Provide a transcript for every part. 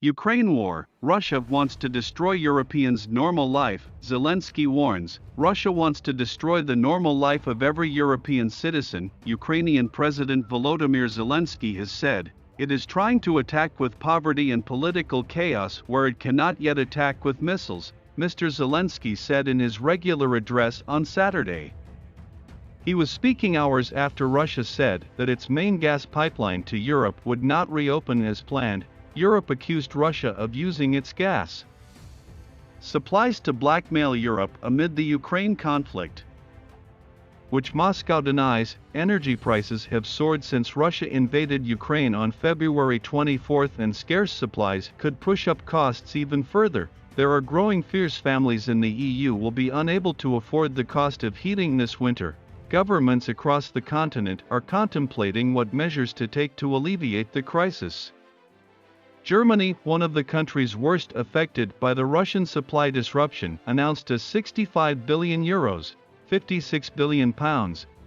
Ukraine war, Russia wants to destroy Europeans' normal life, Zelensky warns. Russia wants to destroy the normal life of every European citizen, Ukrainian President Volodymyr Zelensky has said. It is trying to attack with poverty and political chaos where it cannot yet attack with missiles, Mr. Zelensky said in his regular address on Saturday. He was speaking hours after Russia said that its main gas pipeline to Europe would not reopen as planned. Europe accused Russia of using its gas supplies to blackmail Europe amid the Ukraine conflict, which Moscow denies. Energy prices have soared since Russia invaded Ukraine on February 24, and scarce supplies could push up costs even further. There are growing fears families in the EU will be unable to afford the cost of heating this winter. Governments across the continent are contemplating what measures to take to alleviate the crisis. Germany, one of the countries worst affected by the Russian supply disruption, announced a €65 billion, £56 billion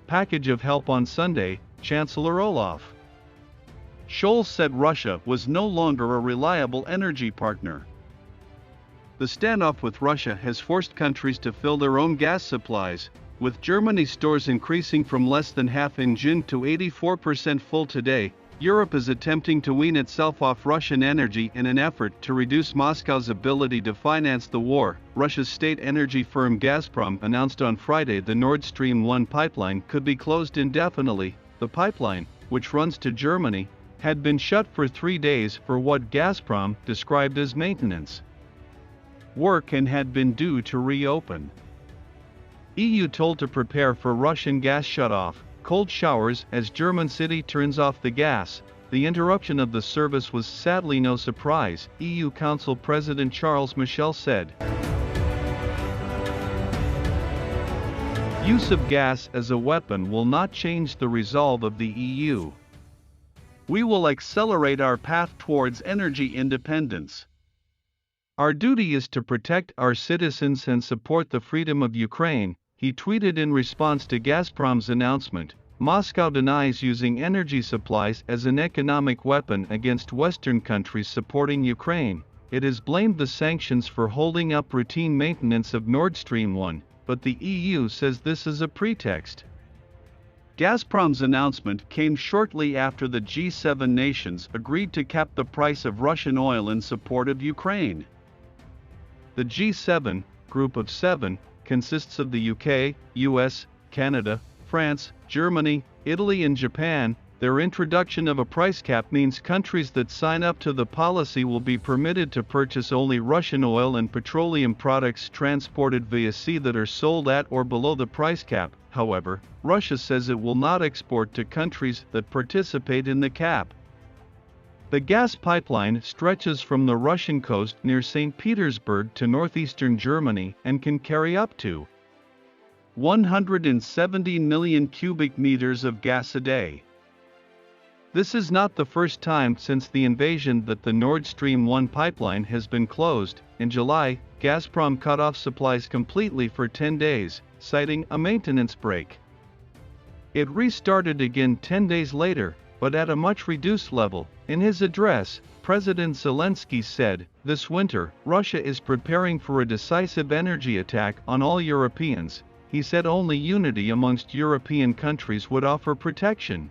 package of help on Sunday, Chancellor Olaf Scholz said Russia was no longer a reliable energy partner. The standoff with Russia has forced countries to fill their own gas supplies, with Germany's stores increasing from less than half in June to 84% full today. Europe is attempting to wean itself off Russian energy in an effort to reduce Moscow's ability to finance the war. Russia's state energy firm Gazprom announced on Friday the Nord Stream 1 pipeline could be closed indefinitely. The pipeline, which runs to Germany, had been shut for 3 days for what Gazprom described as maintenance work and had been due to reopen. EU told to prepare for Russian gas shutoff. Cold showers as German city turns off the gas. The interruption of the service was sadly no surprise, EU Council President Charles Michel said. Use of gas as a weapon will not change the resolve of the EU. We will accelerate our path towards energy independence. Our duty is to protect our citizens and support the freedom of Ukraine, he tweeted in response to Gazprom's announcement. Moscow denies using energy supplies as an economic weapon against Western countries supporting Ukraine. It has blamed the sanctions for holding up routine maintenance of Nord Stream 1, but the EU says this is a pretext. Gazprom's announcement came shortly after the G7 nations agreed to cap the price of Russian oil in support of Ukraine. The G7, group of 7, consists of the UK, US, Canada, France, Germany, Italy and Japan. Their introduction of a price cap means countries that sign up to the policy will be permitted to purchase only Russian oil and petroleum products transported via sea that are sold at or below the price cap. However, Russia says it will not export to countries that participate in the cap. The gas pipeline stretches from the Russian coast near St. Petersburg to northeastern Germany and can carry up to 170 million cubic meters of gas a day. This is not the first time since the invasion that the Nord Stream 1 pipeline has been closed. In July, Gazprom cut off supplies completely for 10 days, citing a maintenance break. It restarted again 10 days later, but at a much reduced level. In his address, President Zelensky said, "This winter, Russia is preparing for a decisive energy attack on all Europeans." He said only unity amongst European countries would offer protection.